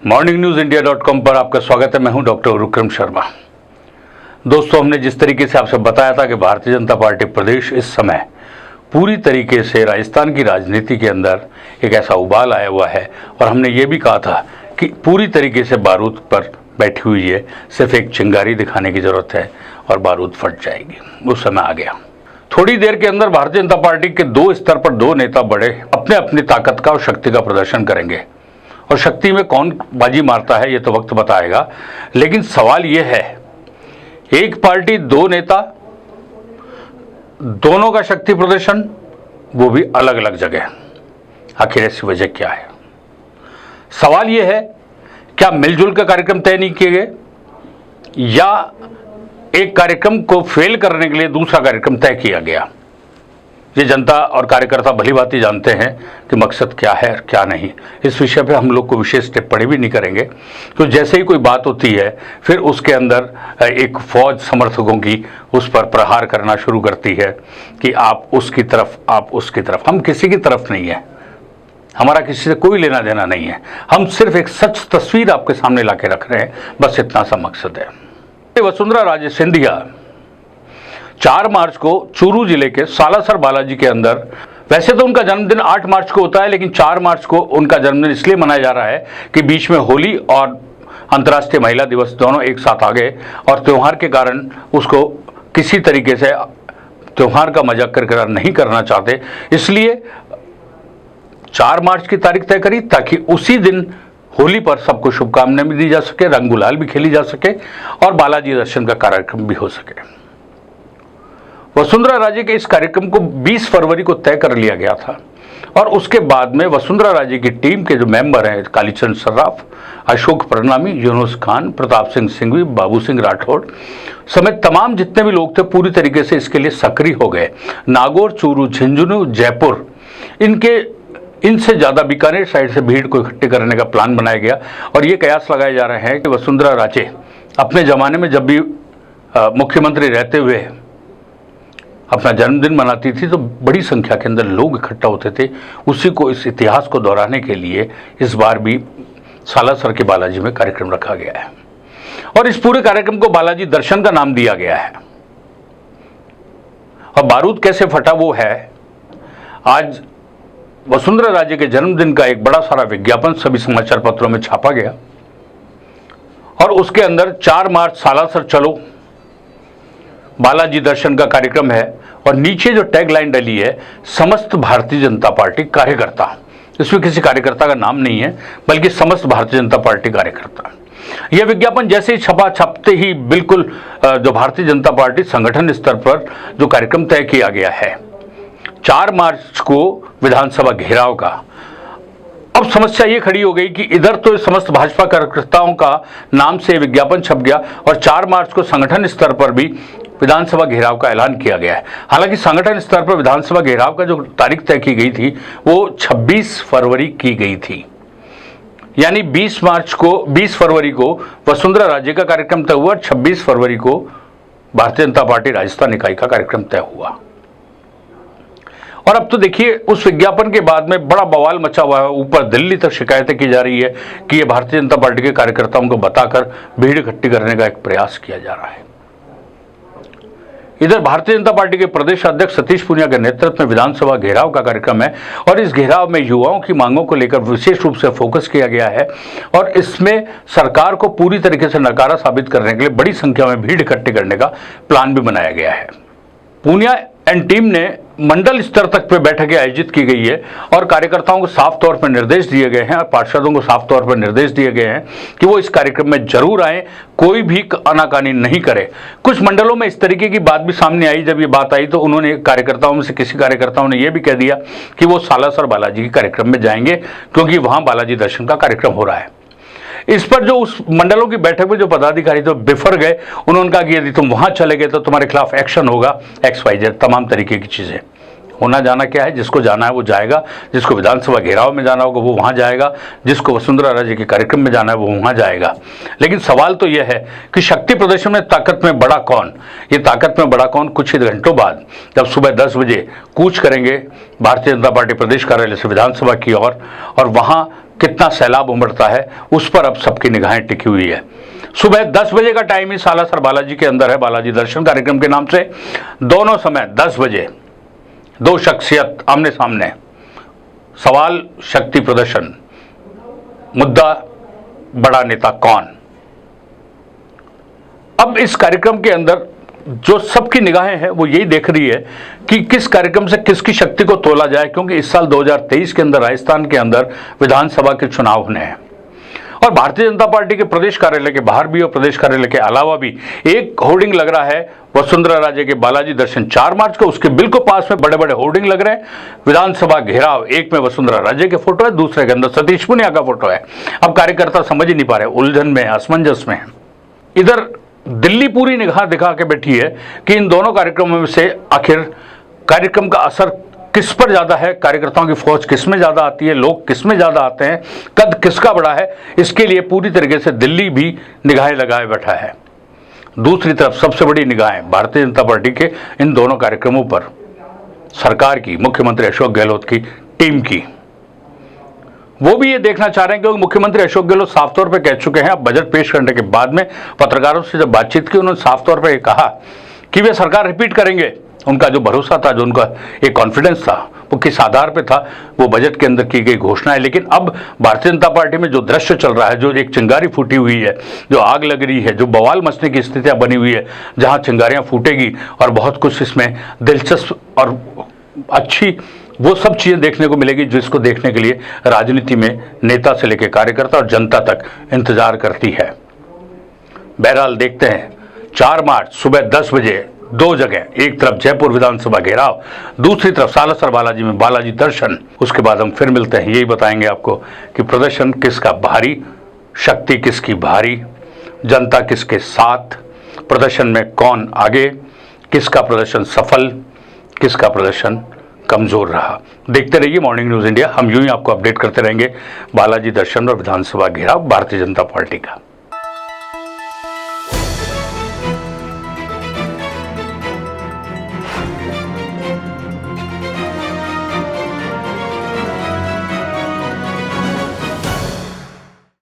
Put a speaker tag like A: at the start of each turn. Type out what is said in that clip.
A: morningnews.india.com पर आपका स्वागत है। मैं हूं डॉक्टर विक्रम शर्मा। दोस्तों, हमने जिस तरीके से आपसे बताया था कि भारतीय जनता पार्टी प्रदेश इस समय पूरी तरीके से राजस्थान की राजनीति के अंदर एक ऐसा उबाल आया हुआ है, और हमने ये भी कहा था कि पूरी तरीके से बारूद पर बैठी हुई है, सिर्फ एक चिंगारी दिखाने की ज़रूरत है और बारूद फट जाएगी। उस समय आ गया। थोड़ी देर के अंदर भारतीय जनता पार्टी के दो स्तर पर दो नेता बड़े अपने अपनी ताकत का और शक्ति का प्रदर्शन करेंगे, और शक्ति में कौन बाजी मारता है ये तो वक्त बताएगा। लेकिन सवाल ये है, एक पार्टी दो नेता, दोनों का शक्ति प्रदर्शन, वो भी अलग अलग जगह। आखिर ऐसी वजह क्या है? सवाल ये है, क्या मिलजुल के कार्यक्रम तय नहीं किए गए, या एक कार्यक्रम को फेल करने के लिए दूसरा कार्यक्रम तय किया गया? ये जनता और कार्यकर्ता भली भांति जानते हैं कि मकसद क्या है और क्या नहीं। इस विषय पे हम लोग को विशेष टिप्पणी भी नहीं करेंगे, तो जैसे ही कोई बात होती है फिर उसके अंदर एक फौज समर्थकों की उस पर प्रहार करना शुरू करती है कि आप उसकी तरफ, आप उसकी तरफ। हम किसी की तरफ नहीं है, हमारा किसी से कोई लेना देना नहीं है। हम सिर्फ एक सच तस्वीर आपके सामने ला के रख रहे हैं, बस इतना सा मकसद है। वसुंधरा राजे सिंधिया 4 मार्च को चूरू जिले के सालासर बालाजी के अंदर, वैसे तो उनका जन्मदिन 8 मार्च को होता है, लेकिन 4 मार्च को उनका जन्मदिन इसलिए मनाया जा रहा है कि बीच में होली और अंतर्राष्ट्रीय महिला दिवस दोनों एक साथ आ गए, और त्यौहार के कारण उसको किसी तरीके से त्यौहार का मजाक कर नहीं करना चाहते, इसलिए 4 मार्च की तारीख तय करी ताकि उसी दिन होली पर सबको शुभकामनाएं भी दी जा सके, रंग गुलाल भी खेली जा सके और बालाजी दर्शन का कार्यक्रम भी हो सके। वसुंधरा राजे के इस कार्यक्रम को 20 फरवरी को तय कर लिया गया था, और उसके बाद में वसुंधरा राजे की टीम के जो मेंबर हैं, कालीचंद सर्राफ, अशोक परनामी, यूनुस खान, प्रताप सिंह सिंघवी, बाबू सिंह राठौड़ समेत तमाम जितने भी लोग थे पूरी तरीके से इसके लिए सक्रिय हो गए। नागौर, चूरू, झुंझुनू, जयपुर, इनसे ज़्यादा बीकानेर साइड से भीड़ को इकट्ठे करने का प्लान बनाया गया, और ये कयास लगाए जा रहे हैं कि वसुंधरा राजे अपने ज़माने में जब भी मुख्यमंत्री रहते हुए अपना जन्मदिन मनाती थी तो बड़ी संख्या के अंदर लोग इकट्ठा होते थे। उसी को, इस इतिहास को दोहराने के लिए इस बार भी सालासर के बालाजी में कार्यक्रम रखा गया है, और इस पूरे कार्यक्रम को बालाजी दर्शन का नाम दिया गया है। और बारूद कैसे फटा वो है, आज वसुंधरा राजे के जन्मदिन का एक बड़ा सारा विज्ञापन सभी समाचार पत्रों में छापा गया, और उसके अंदर 4 मार्च सालासर चलो बालाजी दर्शन का कार्यक्रम है, और नीचे जो टैगलाइन डली है, समस्त भारतीय जनता पार्टी कार्यकर्ता। इसमें किसी कार्यकर्ता का नाम नहीं है, बल्कि समस्त भारतीय जनता पार्टी कार्यकर्ता। यह विज्ञापन जैसे ही छपा, छपते ही बिल्कुल जो भारतीय जनता पार्टी संगठन स्तर पर जो कार्यक्रम तय किया गया है 4 मार्च को विधानसभा घेराव का, अब समस्या ये खड़ी हो गई कि इधर तो समस्त भाजपा कार्यकर्ताओं का नाम से विज्ञापन छप गया, और 4 मार्च को संगठन स्तर पर भी विधानसभा घेराव का ऐलान किया गया है। हालांकि संगठन स्तर पर विधानसभा घेराव का जो तारीख तय की गई थी वो 26 फरवरी की गई थी, यानी 20 फरवरी को वसुंधरा राजे का कार्यक्रम तय हुआ, 26 फरवरी को भारतीय जनता पार्टी राजस्थान इकाई का कार्यक्रम तय हुआ। और अब तो देखिए, उस विज्ञापन के बाद में बड़ा बवाल मचा हुआ है, ऊपर दिल्ली तक शिकायतें की जा रही है कि ये भारतीय जनता पार्टी के कार्यकर्ताओं को बताकर भीड़ इकट्ठी करने का एक प्रयास किया जा रहा है। इधर भारतीय जनता पार्टी के प्रदेश अध्यक्ष सतीश पूनिया के नेतृत्व में विधानसभा घेराव का कार्यक्रम है, और इस घेराव में युवाओं की मांगों को लेकर विशेष रूप से फोकस किया गया है, और इसमें सरकार को पूरी तरीके से नकारा साबित करने के लिए बड़ी संख्या में भीड़ इकट्ठी करने का प्लान भी बनाया गया है। पूनिया एंड टीम ने मंडल स्तर तक पे बैठकें आयोजित की गई है, और कार्यकर्ताओं को साफ तौर पर निर्देश दिए गए हैं, और पार्षदों को साफ तौर पर निर्देश दिए गए हैं कि वो इस कार्यक्रम में जरूर आए, कोई भी आनाकानी नहीं करे। कुछ मंडलों में इस तरीके की बात भी सामने आई। जब ये बात आई तो उन्होंने कार्यकर्ताओं में से किसी कार्यकर्ताओं ने यह भी कह दिया कि वो सालासर बालाजी के कार्यक्रम में जाएंगे, क्योंकि वहां बालाजी दर्शन का कार्यक्रम हो रहा है। इस पर जो उस मंडलों की बैठक में जो पदाधिकारी तो बिफर गए, उन्होंने कहा कि यदि तुम वहां चले गए तो तुम्हारे खिलाफ एक्शन होगा, XYZ तमाम तरीके की चीजें। होना जाना क्या है, जिसको जाना है वो जाएगा, जिसको विधानसभा घेराव में जाना होगा वो वहां जाएगा, जिसको वसुंधरा राजे के कार्यक्रम में जाना है वो वहां जाएगा। लेकिन सवाल तो यह है कि शक्ति प्रदर्शन में ताकत में बड़ा कौन? ये ताकत में बड़ा कौन कुछ ही घंटों बाद जब सुबह 10 बजे कूच करेंगे भारतीय जनता पार्टी प्रदेश कार्यालय से विधानसभा की ओर, और वहां कितना सैलाब उमड़ता है, उस पर अब सबकी निगाहें टिकी हुई है। सुबह 10 बजे का टाइम ही सालासर बालाजी के अंदर है, बालाजी दर्शन कार्यक्रम के नाम से। दोनों समय 10 बजे दो शख्सियत आमने सामने, सवाल शक्ति प्रदर्शन, मुद्दा बड़ा नेता कौन। अब इस कार्यक्रम के अंदर जो सबकी निगाहें हैं वो यही देख रही है कि किस कार्यक्रम से किसकी शक्ति को तोला जाए, क्योंकि इस साल 2023 के अंदर राजस्थान के अंदर विधानसभा के चुनाव होने हैं और भारतीय जनता पार्टी के प्रदेश कार्यालय के बाहर भी और प्रदेश कार्यालय के अलावा भी एक होर्डिंग लग रहा है वसुंधरा राजे के बालाजी दर्शन 4 मार्च को। उसके बिल्कुल पास में बड़े बड़े होर्डिंग लग रहे हैं, विधानसभा घेराव। एक में वसुंधरा राजे के फोटो है, दूसरे के अंदर सतीश पुनिया का फोटो है। अब कार्यकर्ता समझ ही नहीं पा रहे, उलझन में, असमंजस में। इधर दिल्ली पूरी निगाह दिखा के बैठी है कि इन दोनों कार्यक्रमों में से आखिर कार्यक्रम का असर किस पर ज्यादा है, कार्यकर्ताओं की फौज किस में ज्यादा आती है, लोग किस में ज्यादा आते हैं, कद किसका बड़ा है। इसके लिए पूरी तरीके से दिल्ली भी निगाहें लगाए बैठा है। दूसरी तरफ सबसे बड़ी निगाहें भारतीय जनता पार्टी के इन दोनों कार्यक्रमों पर सरकार की, मुख्यमंत्री अशोक गहलोत की टीम की। वो भी ये देखना चाह रहे हैं, क्योंकि मुख्यमंत्री अशोक गहलोत साफ तौर पर कह चुके हैं, अब बजट पेश करने के बाद में पत्रकारों से जब बातचीत की, उन्होंने साफ तौर पर यह कहा कि वे सरकार रिपीट करेंगे। उनका जो भरोसा था, जो उनका एक कॉन्फिडेंस था, वो किस आधार पे था, वो बजट के अंदर की गई घोषणा है। लेकिन अब भारतीय जनता पार्टी में जो दृश्य चल रहा है, जो एक चिंगारी फूटी हुई है, जो आग लग रही है, जो बवाल मचने की स्थितियां बनी हुई है, जहां चिंगारियां फूटेगी और बहुत कुछ इसमें दिलचस्प और अच्छी वो सब चीजें देखने को मिलेगी जिसको देखने के लिए राजनीति में नेता से लेकर कार्यकर्ता और जनता तक इंतजार करती है। बहरहाल देखते हैं 4 मार्च सुबह 10 बजे 2 जगह, एक तरफ जयपुर विधानसभा घेराव, दूसरी तरफ सालासर बालाजी में बालाजी दर्शन। उसके बाद हम फिर मिलते हैं, यही बताएंगे आपको कि प्रदर्शन किसका भारी, शक्ति किसकी भारी, जनता किसके साथ, प्रदर्शन में कौन आगे, किसका प्रदर्शन सफल, किसका प्रदर्शन कमजोर रहा। देखते रहिए मॉर्निंग न्यूज इंडिया। हम यूं ही आपको अपडेट करते रहेंगे बालाजी दर्शन और विधानसभा घेराव भारतीय जनता पार्टी का।